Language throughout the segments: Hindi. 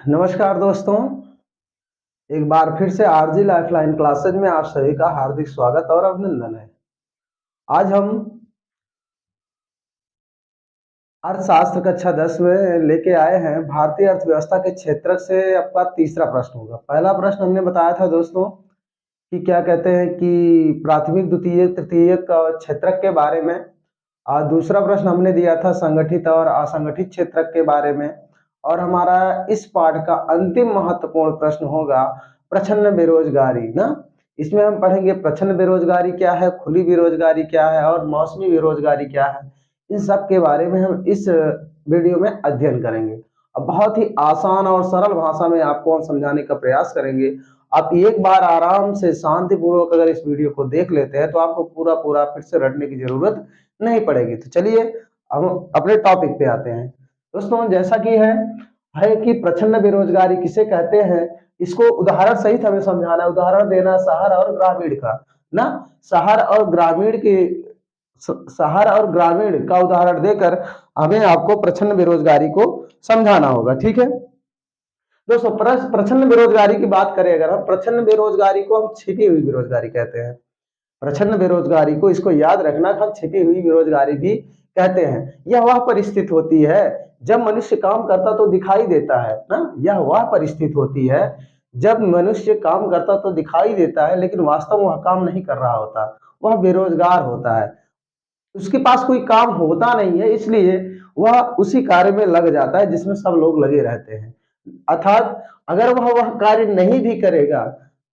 नमस्कार दोस्तों। एक बार फिर से आरजी लाइफलाइन क्लासेज में आप सभी का हार्दिक स्वागत और अभिनंदन है। आज हम अर्थशास्त्र कक्षा 10 में लेके आए हैं भारतीय अर्थव्यवस्था के क्षेत्र से आपका तीसरा प्रश्न होगा। पहला प्रश्न हमने बताया था दोस्तों कि क्या कहते हैं कि प्राथमिक द्वितीयक तृतीयक क्षेत्रक के बारे में, और दूसरा प्रश्न हमने दिया था संगठित और असंगठित क्षेत्रक के बारे में। और हमारा इस पाठ का अंतिम महत्वपूर्ण प्रश्न होगा प्रच्छन्न बेरोजगारी ना। इसमें हम पढ़ेंगे प्रच्छन्न बेरोजगारी क्या है, खुली बेरोजगारी क्या है और मौसमी बेरोजगारी क्या है। इन सब के बारे में हम इस वीडियो में अध्ययन करेंगे। अब बहुत ही आसान और सरल भाषा में आपको हम समझाने का प्रयास करेंगे। आप एक बार आराम से शांतिपूर्वक अगर इस वीडियो को देख लेते हैं तो आपको पूरा पूरा फिर से रटने की जरूरत नहीं पड़ेगी। तो चलिए हम अपने टॉपिक पे आते हैं दोस्तों। जैसा कि है कि प्रच्छन्न बेरोजगारी किसे कहते हैं, इसको उदाहरण सहित हमें समझाना है। उदाहरण देना शहर और ग्रामीण का ना। शहर और ग्रामीण के शहर और ग्रामीण का उदाहरण देकर हमें आपको प्रच्छन्न बेरोजगारी को समझाना होगा, ठीक है दोस्तों। प्रच्छन्न बेरोजगारी की बात करें अगर हम, प्रच्छन्न बेरोजगारी को हम छिपी हुई बेरोजगारी कहते हैं। प्रच्छन्न बेरोजगारी को, इसको याद रखना, हम छिपी हुई बेरोजगारी भी कहते हैं। यह वह परिस्थिति होती है जब मनुष्य काम करता तो दिखाई देता है ना। यह वह परिस्थिति होती है जब मनुष्य काम करता तो दिखाई देता है लेकिन वास्तव में वह काम नहीं कर रहा होता, वह बेरोजगार होता है। उसके पास कोई काम होता नहीं है, इसलिए वह उसी कार्य में लग जाता है जिसमें सब लोग लगे रहते हैं। अर्थात अगर वह कार्य नहीं भी करेगा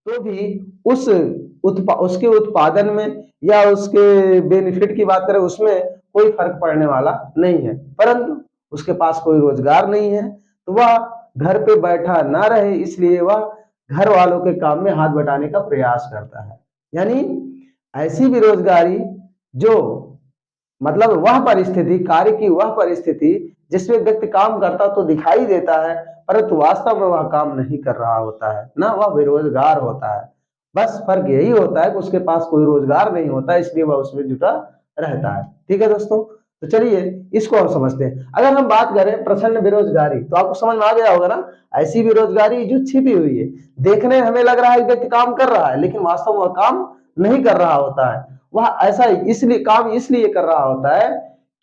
तो भी उसके उत्पादन में या उसके बेनिफिट की बात करें उसमें कोई फर्क पड़ने वाला नहीं है। परंतु उसके पास कोई रोजगार नहीं है तो वह घर पे बैठा ना रहे, इसलिए वह घर वालों के काम में हाथ बटाने का प्रयास करता है। यानी ऐसी बेरोजगारी जो मतलब वह परिस्थिति, कार्य की वह परिस्थिति जिसमें व्यक्ति काम करता तो दिखाई देता है परंतु वास्तव में वह काम नहीं कर रहा होता है ना, वह बेरोजगार होता है। बस फर्क यही होता है कि उसके पास कोई रोजगार नहीं होता, इसलिए वह उसमें जुटा रहता है। ठीक है दोस्तों, तो चलिए इसको हम समझते हैं। अगर हम बात करें प्रच्छन्न बेरोजगारी तो आपको समझ में आ गया होगा ना। ऐसी बेरोजगारी जो छिपी हुई है, देखने हमें लग रहा है व्यक्ति काम कर रहा है लेकिन वास्तव में वह काम नहीं कर रहा होता है। वह ऐसा इसलिए काम इसलिए कर रहा होता है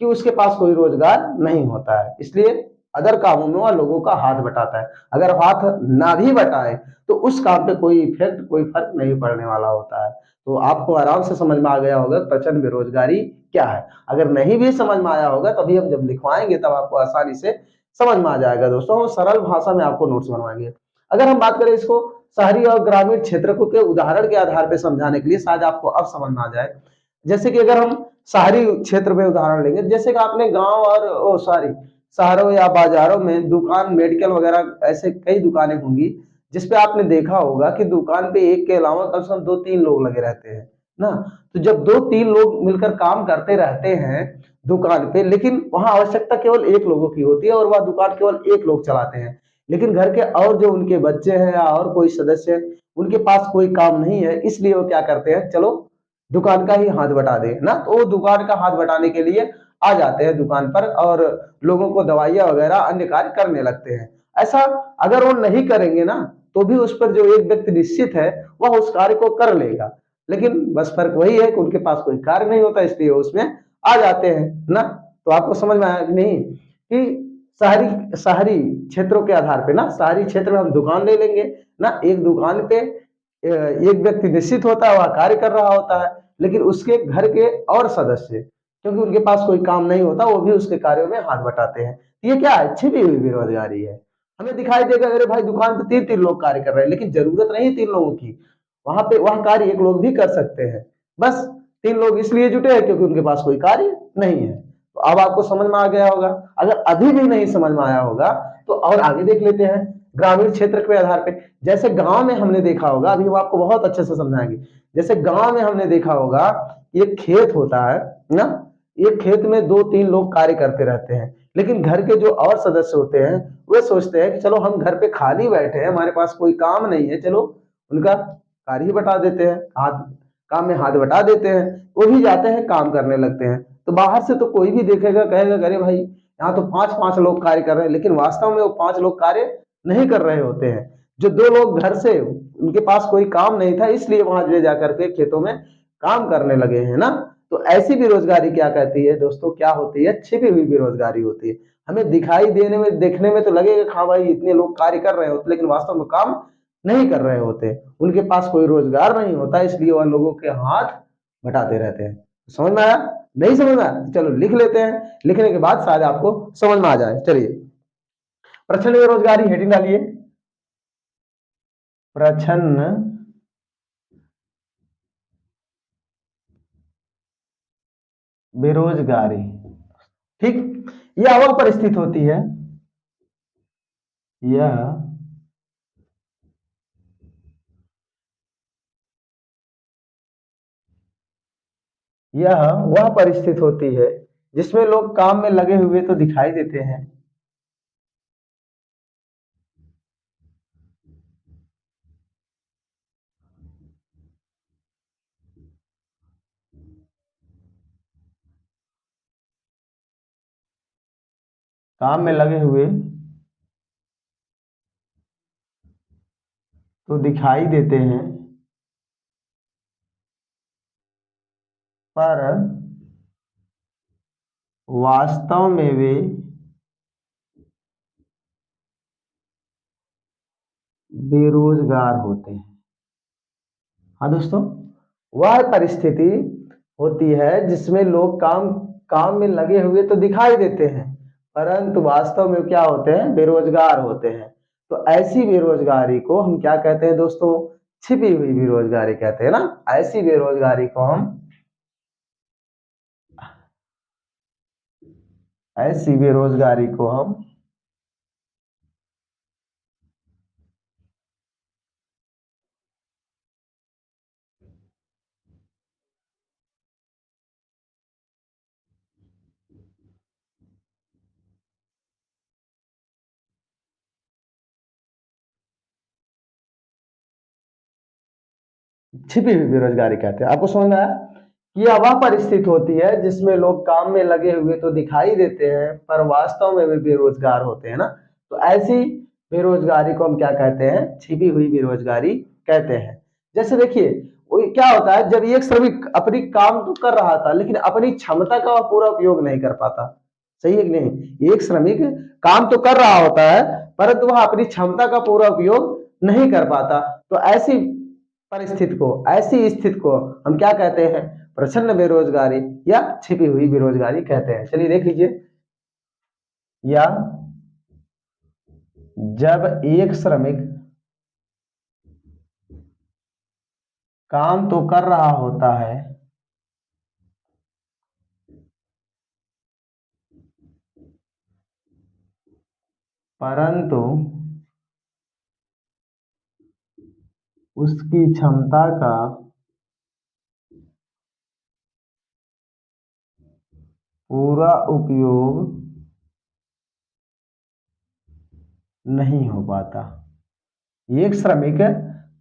कि उसके पास कोई रोजगार नहीं होता है, इसलिए अदर कामों में वह लोगों का हाथ बटाता है। अगर हाथ ना भी बटाए तो उस काम पे कोई इफेक्ट, कोई फर्क नहीं पड़ने वाला होता है। तो आपको आराम से समझ में आ गया होगा प्रच्छन्न बेरोजगारी क्या है। अगर नहीं भी समझ में आया होगा तभी हम जब लिखवाएंगे तब आपको आसानी से समझ में आ जाएगा दोस्तों। सरल भाषा में आपको नोट्स बनवाएंगे। अगर हम बात करें इसको शहरी और ग्रामीण क्षेत्र को के उदाहरण के आधार पर समझाने के लिए, शायद आपको अब समझ में आ जाए। जैसे कि अगर हम शहरी क्षेत्र में उदाहरण लेंगे, जैसे कि आपने गांव और शहरों या बाजारों में दुकान, मेडिकल वगैरह ऐसे कई दुकानें होंगी जिसपे आपने देखा होगा कि दुकान पे एक के अलावा कम से कम 2-3 लोग लगे रहते हैं ना। तो जब 2-3 लोग मिलकर काम करते रहते हैं दुकान पे, लेकिन वहां आवश्यकता केवल एक लोगों की होती है और वह दुकान केवल एक लोग चलाते हैं, लेकिन घर के और जो उनके बच्चे हैं या और कोई सदस्य है उनके पास कोई काम नहीं है, इसलिए वो क्या करते हैं, चलो दुकान का ही हाथ बटा दे ना। तो वो दुकान का हाथ बटाने के लिए आ जाते हैं दुकान पर और लोगों को दवाइयां वगैरह अन्य कार्य करने लगते हैं। ऐसा अगर वो नहीं करेंगे ना तो भी उस पर जो एक व्यक्ति निश्चित है वह उस कार्य को कर लेगा, लेकिन बस फर्क वही है कि उनके पास कोई कार्य नहीं होता इसलिए उसमें आ जाते हैं ना। तो आपको समझ में आया नहीं कि शहरी शहरी क्षेत्रों के आधार पे ना, शहरी क्षेत्र में हम दुकान ले लेंगे ना, एक दुकान पे एक व्यक्ति निश्चित होता है, वह कार्य कर रहा होता है, लेकिन उसके घर के और सदस्य क्योंकि उनके पास कोई काम नहीं होता वो भी उसके कार्यों में हाथ बटाते हैं। ये क्या है, छिपी हुई बेरोजगारी है। हमें दिखाई देगा अरे भाई दुकान पे 3-3 लोग कार्य कर रहे हैं, लेकिन जरूरत नहीं 3 लोगों की, वहां पे वह कार्य एक लोग भी कर सकते हैं। बस 3 लोग इसलिए जुटे हैं क्योंकि उनके पास कोई कार्य नहीं है। तो अब आपको समझ में आ गया होगा। अगर अभी भी नहीं समझ में आया होगा तो और आगे देख लेते हैं ग्रामीण क्षेत्र के आधार पे। जैसे गांव में हमने देखा होगा, अभी हम आपको बहुत अच्छे से समझाएंगे। जैसे गांव में हमने देखा होगा, एक खेत होता है ना, एक खेत में 2-3 लोग कार्य करते रहते हैं, लेकिन घर के जो और सदस्य होते हैं वे सोचते हैं कि चलो हम घर पे खाली बैठे हैं, हमारे पास कोई काम नहीं है, चलो उनका कार्य ही बटा देते हैं, हाथ काम में हाथ बटा देते हैं। वो भी जाते हैं काम करने लगते हैं। तो बाहर से तो कोई भी देखेगा कहेगा अरे भाई यहाँ तो 5-5 लोग कार्य कर रहे हैं, लेकिन वास्तव में वो 5 लोग कार्य नहीं कर रहे होते हैं। जो दो लोग घर से, उनके पास कोई काम नहीं था इसलिए वहां जो जा करके खेतों में काम करने लगे हैं ना। तो ऐसी बेरोजगारी क्या कहती है दोस्तों, क्या होती है, छिपी हुई बेरोजगारी होती है। हमें दिखाई देने में, देखने में तो लगेगा कि हाँ भाई इतने लोग कार्य कर रहे होते, लेकिन वास्तव में काम नहीं कर रहे होते, उनके पास कोई रोजगार नहीं होता, इसलिए वह लोगों के हाथ बटाते रहते हैं। समझ में आया? नहीं समझ में आया? चलो लिख लेते हैं, लिखने के बाद शायद आपको समझ में आ जाए। चलिए, प्रचंड बेरोजगारी हेडिंग डालिए, प्रचंड बेरोजगारी। ठीक, यह वह परिस्थिति होती है, यह यह वह परिस्थिति होती है जिसमें लोग काम में लगे हुए तो दिखाई देते हैं, काम में लगे हुए तो दिखाई देते हैं, पर वास्तव में वे बेरोजगार होते हैं। हाँ दोस्तों, वह परिस्थिति होती है जिसमें लोग काम काम में लगे हुए तो दिखाई देते हैं, परंतु वास्तव में क्या होते हैं, बेरोजगार होते हैं। तो ऐसी बेरोजगारी को हम क्या कहते हैं दोस्तों, छिपी हुई बेरोजगारी कहते हैं ना। ऐसी बेरोजगारी को हम, ऐसी बेरोजगारी को हम छिपी हुई बेरोजगारी कहते हैं। आपको समझ में आया? कि यह वह परिस्थिति होती है जिसमें लोग काम में लगे हुए तो दिखाई देते हैं, पर वास्तव में वे बेरोजगार होते हैं ना। तो ऐसी बेरोजगारी को हम क्या कहते हैं, छिपी हुई बेरोजगारी कहते हैं। जैसे देखिए, वो क्या होता है, जब एक श्रमिक अपनी काम तो कर रहा था लेकिन अपनी क्षमता का वह पूरा उपयोग नहीं कर पाता। सही है कि नहीं? एक श्रमिक काम तो कर रहा होता है, परंतु वह अपनी क्षमता का पूरा उपयोग नहीं कर पाता। तो ऐसी परिस्थिति को, ऐसी स्थिति को हम क्या कहते हैं, प्रचंड बेरोजगारी या छिपी हुई बेरोजगारी कहते हैं। चलिए देख लीजिए, या जब एक श्रमिक काम तो कर रहा होता है, परंतु उसकी क्षमता का पूरा उपयोग नहीं हो पाता। एक श्रमिक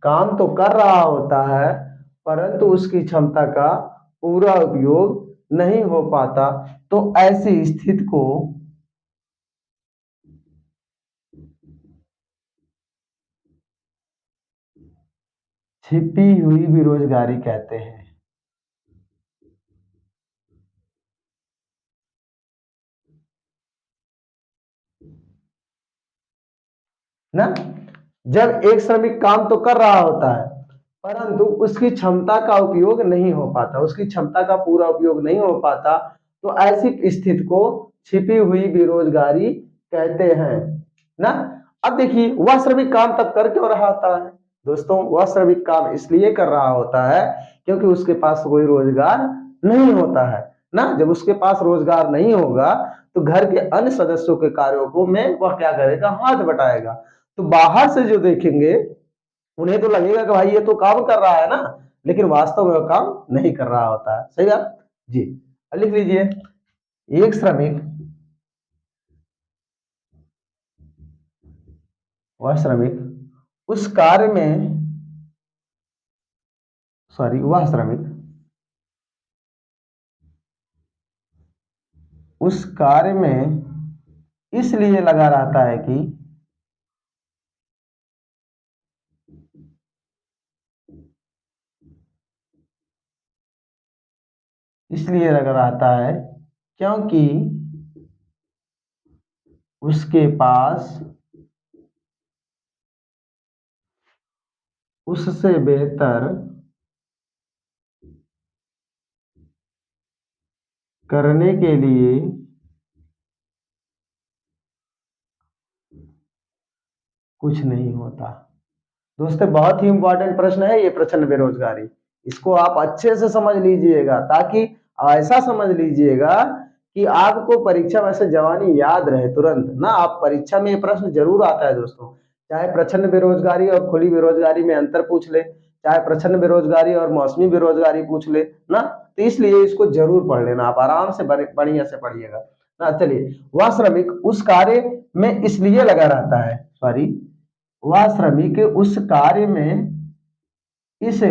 काम तो कर रहा होता है, परंतु उसकी क्षमता का पूरा उपयोग नहीं हो पाता। तो ऐसी स्थिति को छिपी हुई बेरोजगारी कहते हैं ना। जब एक श्रमिक काम तो कर रहा होता है, परंतु उसकी क्षमता का उपयोग नहीं हो पाता, उसकी क्षमता का पूरा उपयोग नहीं हो पाता, तो ऐसी स्थिति को छिपी हुई बेरोजगारी कहते हैं ना। अब देखिए, वह श्रमिक काम तब कर क्यों रहा था है दोस्तों, वह श्रमिक काम इसलिए कर रहा होता है क्योंकि उसके पास कोई रोजगार नहीं होता है ना। जब उसके पास रोजगार नहीं होगा तो घर के अन्य सदस्यों के कार्यों को में वह क्या करेगा, हाथ बटाएगा। तो बाहर से जो देखेंगे उन्हें तो लगेगा कि भाई ये तो काम कर रहा है ना, लेकिन वास्तव में वो काम नहीं कर रहा होता है। सही बात जी। अब लिख लीजिए, एक श्रमिक, वह श्रमिक उस कार्य में, सॉरी, वह श्रमिक उस कार्य में इसलिए लगा रहता है कि इसलिए लगा रहता है क्योंकि उसके पास उससे बेहतर करने के लिए कुछ नहीं होता। दोस्तों बहुत ही इंपॉर्टेंट प्रश्न है ये, प्रचंड बेरोजगारी। इसको आप अच्छे से समझ लीजिएगा, ताकि ऐसा समझ लीजिएगा कि आपको परीक्षा में से जवानी याद रहे तुरंत ना। आप परीक्षा में ये प्रश्न जरूर आता है दोस्तों, चाहे प्रचंड बेरोजगारी और खुली बेरोजगारी में अंतर पूछ ले, चाहे प्रचंड बेरोजगारी और मौसमी बेरोजगारी पूछ ले ना। तो इसलिए इसको जरूर पढ़ लेना, आप आराम से बढ़िया से पढ़िएगा ना। चलिए, वह श्रमिक उस कार्य में इसलिए लगा रहता है, सॉरी, वह श्रमिक उस कार्य में इस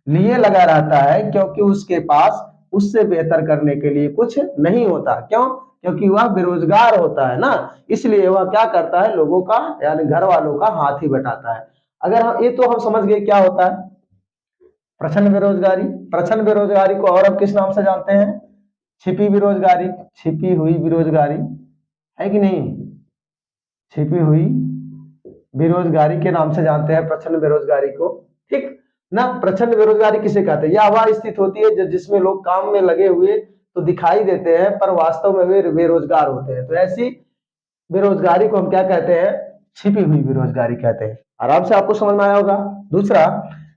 लिए लगा रहता है क्योंकि उसके पास उससे बेहतर करने के लिए कुछ नहीं होता। क्यों? क्योंकि वह बेरोजगार होता है ना, इसलिए वह क्या करता है, लोगों का यानी घर वालों का हाथ ही बटाता है। अगर हम ये तो हम समझ गए क्या होता है प्रचंड बेरोजगारी। प्रचंड बेरोजगारी को और हम किस नाम से जानते हैं? छिपी बेरोजगारी, छिपी हुई बेरोजगारी, है कि नहीं? छिपी हुई बेरोजगारी के नाम से जानते हैं प्रचंड बेरोजगारी को, ठीक ना। प्रचंड बेरोजगारी किसे कहते हैं? यह वह स्थिति होती है जिसमें लोग काम में लगे हुए तो दिखाई देते हैं पर वास्तव में वे बेरोजगार होते हैं। तो ऐसी बेरोजगारी को हम क्या कहते हैं? छिपी हुई बेरोजगारी कहते हैं। आराम से आपको समझ में आया होगा। दूसरा,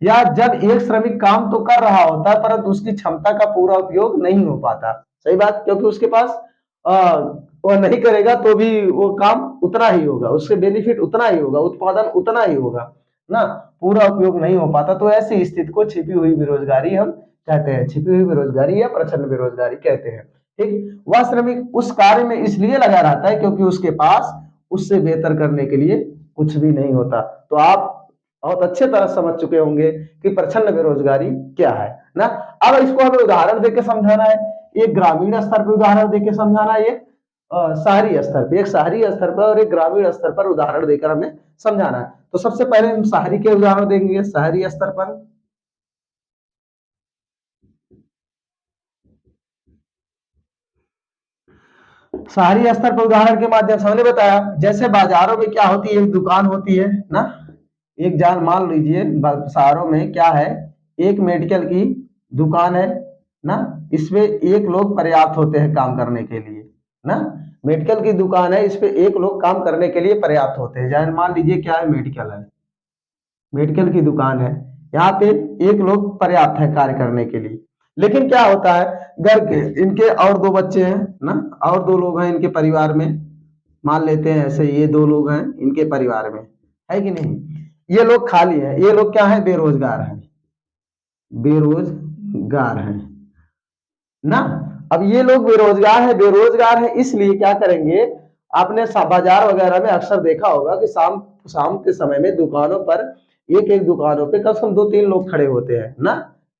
या जब एक श्रमिक काम तो कर रहा होता है परंतु उसकी क्षमता का पूरा उपयोग नहीं हो पाता। सही बात, क्योंकि उसके पास वो नहीं करेगा तो भी वो काम उतना ही होगा, उससे बेनिफिट उतना ही होगा, उत्पादन उतना ही होगा ना, पूरा उपयोग नहीं हो पाता। तो ऐसी स्थिति को छिपी हुई बेरोजगारी हम कहते हैं, छिपी हुई बेरोजगारी या प्रचंड बेरोजगारी कहते हैं। ठीक, वह श्रमिक उस कार्य में इसलिए लगा रहता है क्योंकि उसके पास उससे बेहतर करने के लिए कुछ भी नहीं होता। तो आप बहुत अच्छे तरह समझ चुके होंगे कि प्रचंड बेरोजगारी क्या है ना। अब इसको हमें उदाहरण देकर समझाना है, एक ग्रामीण स्तर पर उदाहरण देकर समझाना है, एक शहरी स्तर पे, एक शहरी स्तर पर और एक ग्रामीण स्तर पर उदाहरण देकर हमें समझाना है। तो सबसे पहले हम शहरी के उदाहरण देंगे, शहरी स्तर पर। शहरी स्तर पर उदाहरण के माध्यम से हमने बताया, जैसे बाजारों में क्या होती है, एक दुकान होती है ना। एक जान मान लीजिए शहरों में क्या है, एक मेडिकल की दुकान है ना। इसमें एक लोग पर्याप्त होते हैं काम करने के लिए ना। मेडिकल की दुकान है, इस पे एक लोग काम करने के लिए पर्याप्त होते हैं। जान मान लीजिए क्या है, मेडिकल है, मेडिकल की दुकान है, यहाँ पे एक लोग पर्याप्त है कार्य करने के लिए। लेकिन क्या होता है, घर के इनके और दो बच्चे हैं ना, और दो लोग हैं इनके परिवार में, मान लेते हैं ऐसे ये दो लोग हैं इनके परिवार में, है कि नहीं। ये लोग खाली हैं, ये लोग क्या है, बेरोजगार हैं, बेरोजगार हैं ना। अब ये लोग बेरोजगार है, बेरोजगार है इसलिए क्या करेंगे, आपने बाजार वगैरह में अक्सर देखा होगा कि शाम शाम के समय में दुकानों पर एक एक दुकानों पे कम से कम दो तीन लोग खड़े होते हैं ना,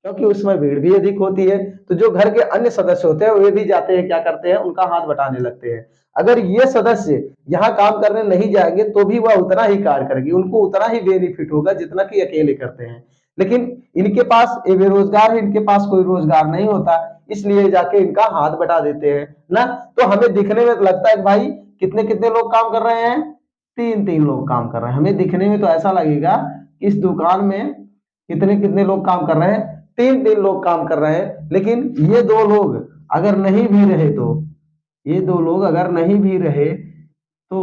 क्योंकि उसमें भीड़ भी अधिक होती है। तो जो घर के अन्य सदस्य होते हैं वे भी जाते हैं, क्या करते हैं, उनका हाथ बटाने लगते हैं। अगर ये सदस्य यहाँ काम करने नहीं जाएंगे तो भी वह उतना ही कार्य करेंगे, उनको उतना ही बेनिफिट होगा जितना कि अकेले करते हैं। लेकिन इनके पास ये बेरोजगार है, इनके पास कोई रोजगार नहीं होता, इसलिए जाके इनका हाथ बटा देते हैं ना। तो हमें दिखने में लगता है कि भाई कितने कितने लोग काम कर रहे हैं, तीन तीन लोग काम कर रहे हैं। हमें दिखने में तो ऐसा लगेगा कि इस दुकान में कितने कितने लोग काम कर रहे हैं, तीन तीन लोग काम कर रहे हैं। लेकिन ये दो लोग अगर नहीं भी रहे तो, ये दो लोग अगर नहीं भी रहे तो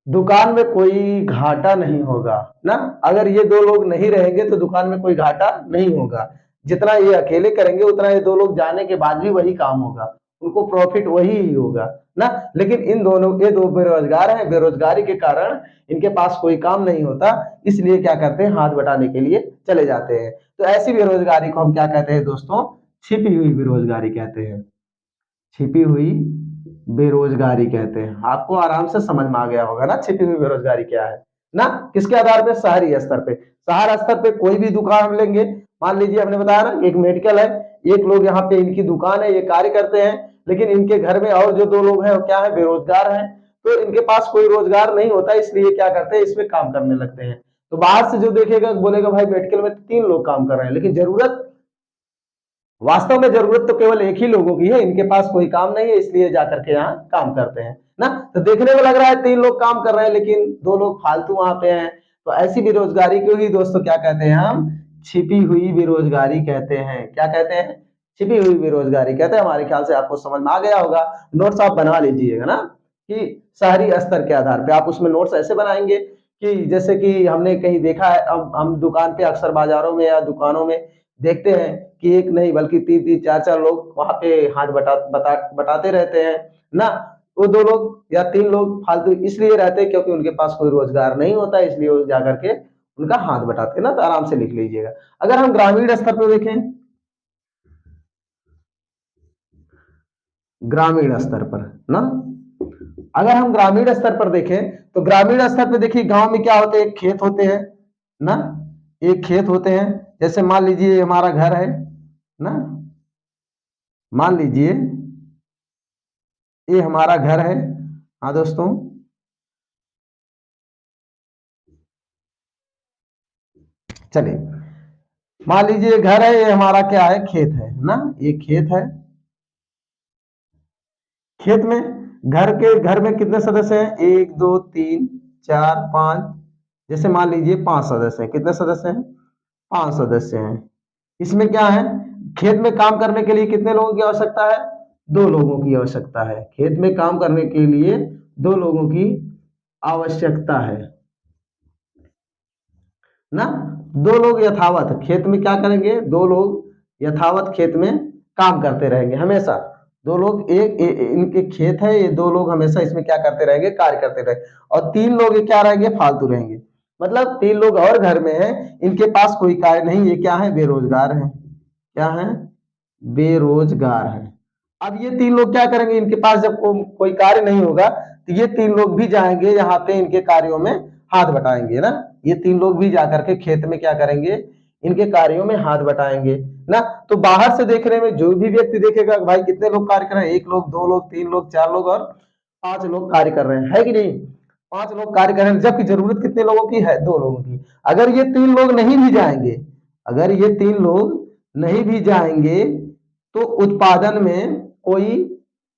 दुकान में कोई घाटा नहीं होगा ना। अगर ये दो लोग नहीं रहेंगे तो दुकान में कोई घाटा नहीं होगा, जितना ये अकेले करेंगे उतना ये दो लोग जाने के बाद भी वही काम होगा, उनको प्रॉफिट वही ही होगा ना। लेकिन इन दोनों, ये दो बेरोजगार हैं, बेरोजगारी के कारण इनके पास कोई काम नहीं होता, इसलिए क्या करते हैं, हाथ बटाने के लिए चले जाते हैं। तो ऐसी बेरोजगारी को हम क्या कहते हैं दोस्तों, छिपी हुई बेरोजगारी कहते हैं, छिपी हुई बेरोजगारी कहते हैं। आपको आराम से समझ में आ गया होगा ना छिपी हुई बेरोजगारी क्या है ना। किसके आधार पे, शहरी स्तर पे। शहर स्तर पे कोई भी दुकान हम लेंगे, मान लीजिए हमने बताया ना एक मेडिकल है, एक लोग यहाँ पे इनकी दुकान है, ये कार्य करते हैं, लेकिन इनके घर में और जो दो लोग हैं वो क्या है, बेरोजगार हैं। तो इनके पास कोई रोजगार नहीं होता, इसलिए क्या करते हैं, इसमें काम करने लगते हैं। तो बाहर से जो देखेगा बोलेगा भाई मेडिकल में तीन लोग काम कर रहे हैं, लेकिन जरूरत वास्तव में जरूरत तो केवल एक ही लोगों की है, इनके पास कोई काम नहीं है इसलिए जाकर के यहाँ काम करते हैं ना। तो देखने में लग रहा है 3 लोग काम कर रहे हैं लेकिन 2 लोग फालतू वहां पे हैं। तो ऐसी बेरोजगारी को ही दोस्तों क्या कहते हैं हम, छिपी हुई बेरोजगारी कहते हैं। क्या कहते हैं, छिपी हुई बेरोजगारी कहते हैं। हमारे ख्याल से आपको समझ में आ गया होगा। नोट्स आप बना लीजिएगा ना, कि शहरी स्तर के आधार पे आप उसमें नोट्स ऐसे बनाएंगे कि जैसे कि हमने कहीं देखा है, अब हम दुकान पे अक्सर बाजारों में या दुकानों में देखते हैं कि एक नहीं बल्कि 3-3 4-4 लोग वहां पे हाथ बटाते रहते हैं ना। वो 2 लोग या 3 लोग फालतू इसलिए रहते हैं क्योंकि उनके पास कोई रोजगार नहीं होता, इसलिए वो जाकर के उनका हाथ बटाते हैं ना। तो आराम से लिख लीजिएगा। अगर हम ग्रामीण स्तर पर देखें, ग्रामीण स्तर पर ना, अगर हम ग्रामीण स्तर पर देखें तो ग्रामीण स्तर पर देखिए गांव में क्या होते हैं, खेत होते हैं ना। एक खेत होते हैं, जैसे मान लीजिए हमारा घर है ना, मान लीजिए ये हमारा घर है। हाँ दोस्तों, चलिए मान लीजिए घर है, ये हमारा क्या है, खेत है ना। ये खेत है। खेत में घर में कितने सदस्य हैं, 1 2 3 4 5, जैसे मान लीजिए 5 सदस्य हैं। कितने सदस्य हैं, 5 सदस्य हैं। इसमें क्या है, खेत में काम करने के लिए कितने लोगों की आवश्यकता है, 2 लोगों की आवश्यकता है। खेत में काम करने के लिए 2 लोगों की आवश्यकता है ना। 2 लोग यथावत खेत में क्या करेंगे, 2 लोग यथावत खेत में काम करते रहेंगे हमेशा। 2 लोग इनके खेत है, ये 2 लोग हमेशा इसमें क्या करते रहेंगे, कार्य करते रहेंगे। और 3 लोग ये क्या रहेंगे, फालतू रहेंगे। मतलब 3 लोग और घर में हैं, इनके पास कोई कार्य नहीं, ये क्या है, बेरोजगार है। क्या है, बेरोजगार है। अब ये 3 लोग क्या करेंगे, इनके पास जब कोई कार्य नहीं होगा तो ये 3 लोग भी जाएंगे यहाँ पे इनके कार्यों में हाथ बटाएंगे ना। ये 3 लोग भी जाकर के खेत में क्या करेंगे, इनके कार्यों में हाथ बटाएंगे ना। तो बाहर से देखने में जो भी व्यक्ति देखेगा भाई कितने लोग कार्य कर रहे हैं, 1 लोग 2 लोग 3 लोग 4 लोग और 5 लोग कार्य कर रहे हैं, है कि नहीं। 5 लोग कार्य कर रहे हैं, जबकि जरूरत कितने लोगों की है, 2 लोगों की। अगर ये 3 लोग नहीं भी जाएंगे, अगर ये 3 लोग नहीं भी जाएंगे तो उत्पादन में कोई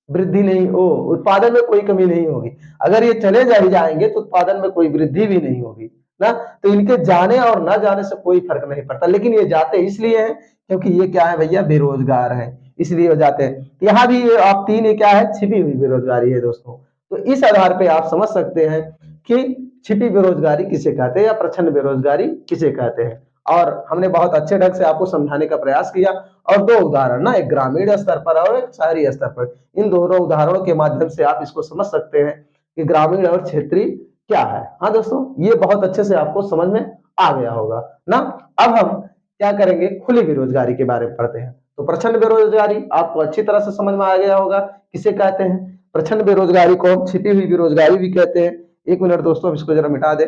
वृद्धि नहीं हो, उत्पादन में कोई कमी नहीं होगी। अगर ये चले जाएंगे तो उत्पादन में कोई वृद्धि भी नहीं होगी ना। तो इनके जाने और ना जाने से कोई फर्क नहीं पड़ता, लेकिन ये जाते इसलिए हैं क्योंकि ये क्या है भैया, बेरोजगार है, इसलिए वो जाते हैं। तो यहाँ भी ये आप 3 ये क्या है, छिपी हुई बेरोजगारी है दोस्तों। तो इस आधार पे आप समझ सकते हैं कि छिपी बेरोजगारी किसे कहते हैं या प्रच्छन्न बेरोजगारी किसे कहते हैं। और हमने बहुत अच्छे ढंग से आपको समझाने का प्रयास किया। और 2 उदाहरण ना, एक ग्रामीण स्तर पर और एक शहरी स्तर पर, इन दोनों उदाहरणों के माध्यम से आप इसको समझ सकते हैं कि ग्रामीण और क्षेत्रीय क्या है। हाँ दोस्तों, ये बहुत अच्छे से आपको समझ में आ गया होगा ना। अब हम क्या करेंगे, खुली बेरोजगारी के बारे में पढ़ते हैं। तो प्रच्छन्न बेरोजगारी आपको अच्छी तरह से समझ में आ गया होगा किसे कहते हैं। प्रच्छन्न बेरोजगारी को हम छिपी हुई बेरोजगारी भी कहते हैं। 1 मिनट दोस्तों, इसको जरा मिटा दे,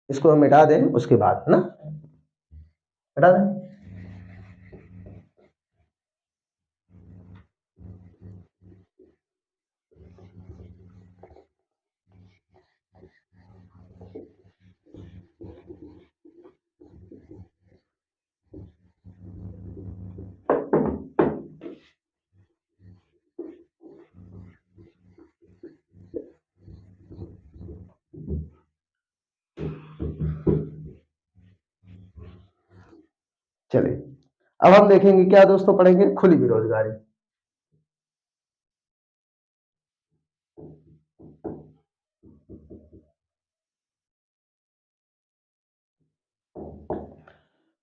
इसको हम मिटा दें उसके बाद ना, मिटा दें। चलिए अब हम देखेंगे क्या दोस्तों, पढ़ेंगे खुली बेरोजगारी।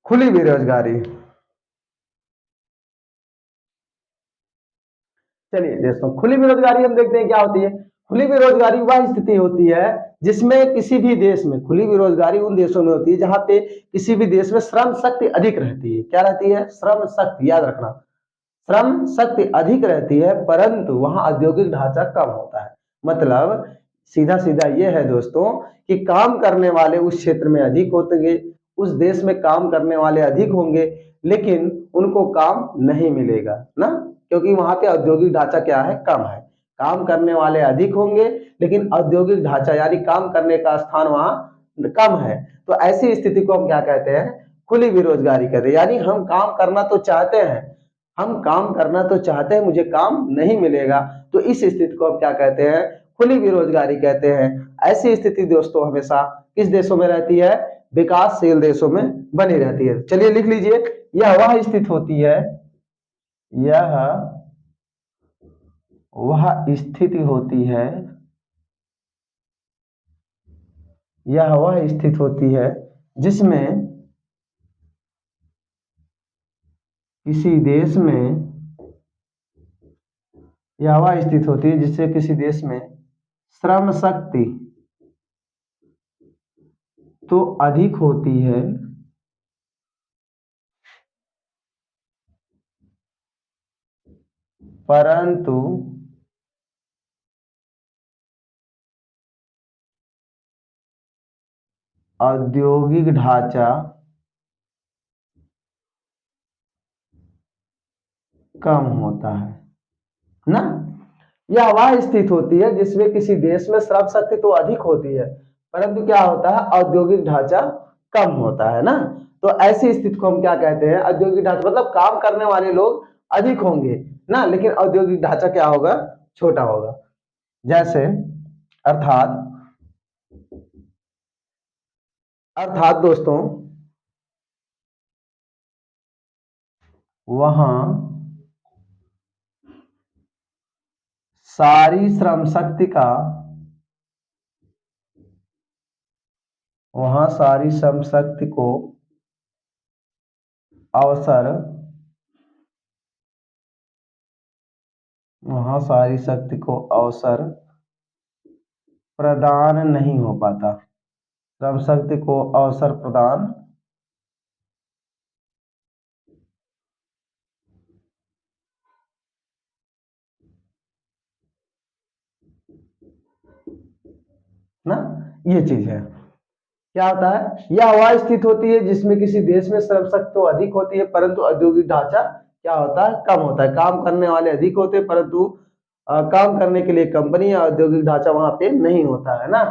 खुली बेरोजगारी, चलिए दोस्तों, खुली बेरोजगारी हम देखते हैं क्या होती है। खुली बेरोजगारी वह स्थिति होती है जिसमें किसी भी देश में, खुली बेरोजगारी उन देशों में होती है जहां पे किसी भी देश में श्रम शक्ति अधिक रहती है। क्या रहती है, श्रम शक्ति, याद रखना, श्रम शक्ति अधिक रहती है परंतु वहां औद्योगिक ढांचा कम होता है। मतलब सीधा सीधा ये है दोस्तों कि काम करने वाले उस क्षेत्र में अधिक होंगे, उस देश में काम करने वाले अधिक होंगे, लेकिन उनको काम नहीं मिलेगा ना, क्योंकि वहां पे औद्योगिक ढांचा क्या है, कम है। काम करने वाले अधिक होंगे लेकिन औद्योगिक ढांचा यानी काम करने का स्थान वहां कम है। तो ऐसी स्थिति को हम क्या कहते हैं, खुली बेरोजगारी कहते हैं। यानी हम काम करना तो चाहते हैं, हम काम करना तो चाहते हैं, मुझे काम नहीं मिलेगा, तो इस स्थिति को हम क्या कहते हैं, खुली बेरोजगारी कहते हैं। ऐसी स्थिति दोस्तों हमेशा किस देशों में रहती है, विकासशील देशों में बनी रहती है। चलिए लिख लीजिए, यह वह स्थिति होती है, यह वह स्थिति होती है, यह वह स्थिति होती है जिसमें किसी देश में, यह वह स्थिति होती है जिससे किसी देश में श्रम शक्ति तो अधिक होती है, परंतु औद्योगिक ढांचा कम होता है ना। यह वह स्थिति होती है जिसमें किसी देश में श्रम शक्ति तो अधिक होती है, परंतु क्या होता है, औद्योगिक ढांचा कम होता है ना। तो ऐसी स्थिति को हम क्या कहते हैं, औद्योगिक ढांचा, मतलब काम करने वाले लोग अधिक होंगे ना, लेकिन औद्योगिक ढांचा क्या होगा, छोटा होगा। जैसे अर्थात अर्थात दोस्तों वहां सारी श्रम शक्ति का, वहां सारी श्रम शक्ति को अवसर, वहां सारी शक्ति को अवसर प्रदान नहीं हो पाता, श्रम शक्ति को अवसर प्रदान ना, ये चीज है। क्या होता है, यह वह स्थिति होती है जिसमें किसी देश में श्रम शक्ति तो अधिक होती है, परंतु औद्योगिक ढांचा क्या होता है, कम होता है। काम करने वाले अधिक होते हैं, परंतु काम करने के लिए कंपनी या औद्योगिक ढांचा वहां पे नहीं होता है ना।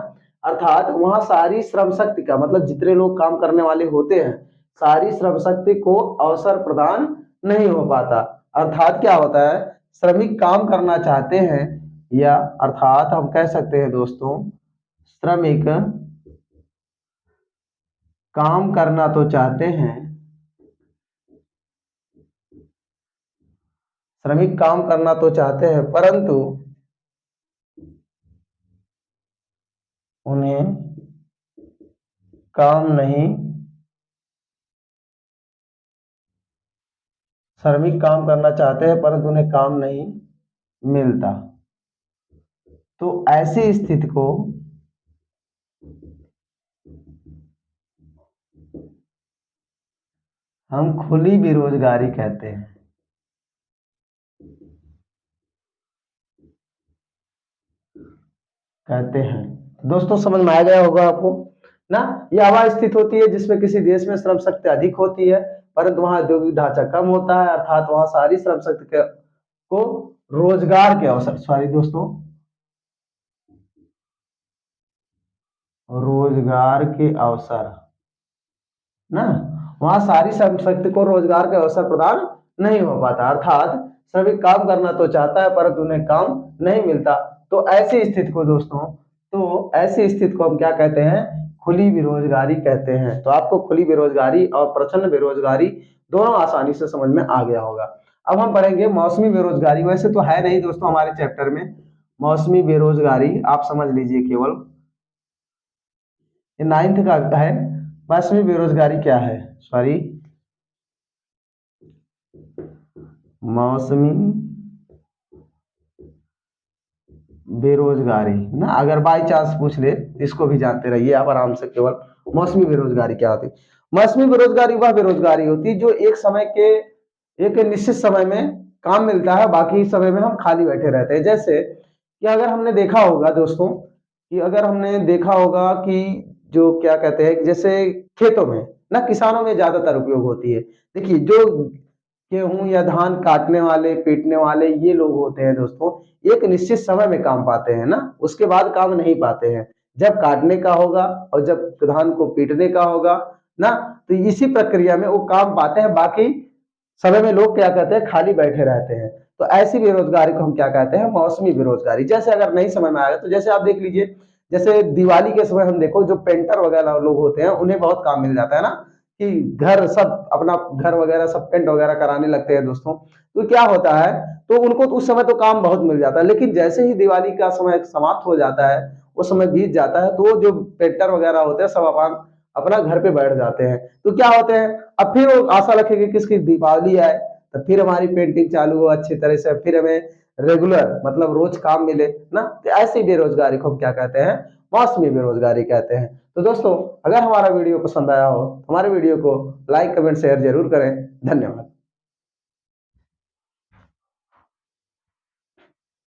अर्थात वहां सारी श्रम शक्ति का, मतलब जितने लोग काम करने वाले होते हैं, सारी श्रम शक्ति को अवसर प्रदान नहीं हो पाता। अर्थात क्या होता है, श्रमिक काम करना चाहते हैं, या अर्थात हम कह सकते हैं दोस्तों, श्रमिक काम करना तो चाहते हैं, श्रमिक काम करना तो चाहते हैं, परंतु उन्हें काम नहीं, श्रमिक काम करना चाहते हैं परंतु उन्हें काम नहीं मिलता। तो ऐसी स्थिति को हम खुली बेरोजगारी कहते हैं। दोस्तों समझ में आ गया होगा आपको ना। यह वह स्थिति होती है जिसमें किसी देश में श्रम शक्ति अधिक होती है, परंतु वहां औद्योगिक ढांचा कम होता है। अर्थात वहां सारी श्रम शक्ति को रोजगार के अवसर, सॉरी दोस्तों, रोजगार के अवसर ना, वहां सारी श्रम शक्ति को रोजगार के अवसर प्रदान नहीं हो पाता। अर्थात श्रमिक काम करना तो चाहता है परंतु उन्हें काम नहीं मिलता। तो ऐसी स्थिति को दोस्तों, तो ऐसी स्थिति को हम क्या कहते हैं, खुली बेरोजगारी कहते हैं। तो आपको खुली बेरोजगारी और प्रचंड बेरोजगारी दोनों आसानी से समझ में आ गया होगा। अब हम पढ़ेंगे मौसमी बेरोजगारी। वैसे तो है नहीं दोस्तों हमारे चैप्टर में मौसमी बेरोजगारी, आप समझ लीजिए केवल, ये 9th का है। मौसमी बेरोजगारी क्या है, सॉरी, मौसमी बेरोजगारी ना, अगर बाई चांस पूछ ले इसको भी जानते रहिए आप आराम से। केवल मौसमी बेरोजगारी क्या होती है, मौसमी बेरोजगारी वह बेरोजगारी होती है जो एक समय के, एक निश्चित समय में काम मिलता है, बाकी समय में हम खाली बैठे रहते हैं। जैसे कि अगर हमने देखा होगा दोस्तों, कि अगर हमने देखा होगा कि जो क्या कहते हैं, जैसे खेतों में ना, किसानों में ज्यादातर उपयोग होती है। देखिए जो गेहूं या धान काटने वाले, पीटने वाले ये लोग होते हैं दोस्तों, एक निश्चित समय में काम पाते हैं ना, उसके बाद काम नहीं पाते हैं। जब काटने का होगा और जब धान को पीटने का होगा ना। तो इसी प्रक्रिया में वो काम पाते हैं, बाकी समय में लोग क्या कहते हैं, खाली बैठे रहते हैं। तो ऐसी बेरोजगारी को हम क्या कहते हैं, मौसमी बेरोजगारी। जैसे अगर नहीं समझ में आएगा तो जैसे आप देख लीजिए, जैसे दिवाली के समय हम देखो जो पेंटर वगैरह लोग होते हैं उन्हें बहुत काम मिल जाता है ना, कि घर सब अपना घर वगैरह सब पेंट वगैरह कराने लगते हैं दोस्तों। तो क्या होता है, तो उनको तो उस समय तो काम बहुत मिल जाता है, लेकिन जैसे ही दिवाली का समय समाप्त हो जाता है, वो समय बीत जाता है, तो जो पेंटर वगैरह होते हैं सब अपना अपना घर पे बैठ जाते हैं। तो क्या होते हैं, अब फिर वो आशा रखेंगे कि इसकी दीपावली आए तो फिर हमारी पेंटिंग चालू हो अच्छी तरह से, फिर हमें रेगुलर मतलब रोज काम मिले ना। तो ऐसी बेरोजगारी को हम क्या कहते हैं, मौसमी बेरोजगारी कहते हैं। तो दोस्तों, अगर हमारा वीडियो पसंद आया हो, हमारे वीडियो को लाइक कमेंट शेयर जरूर करें। धन्यवाद।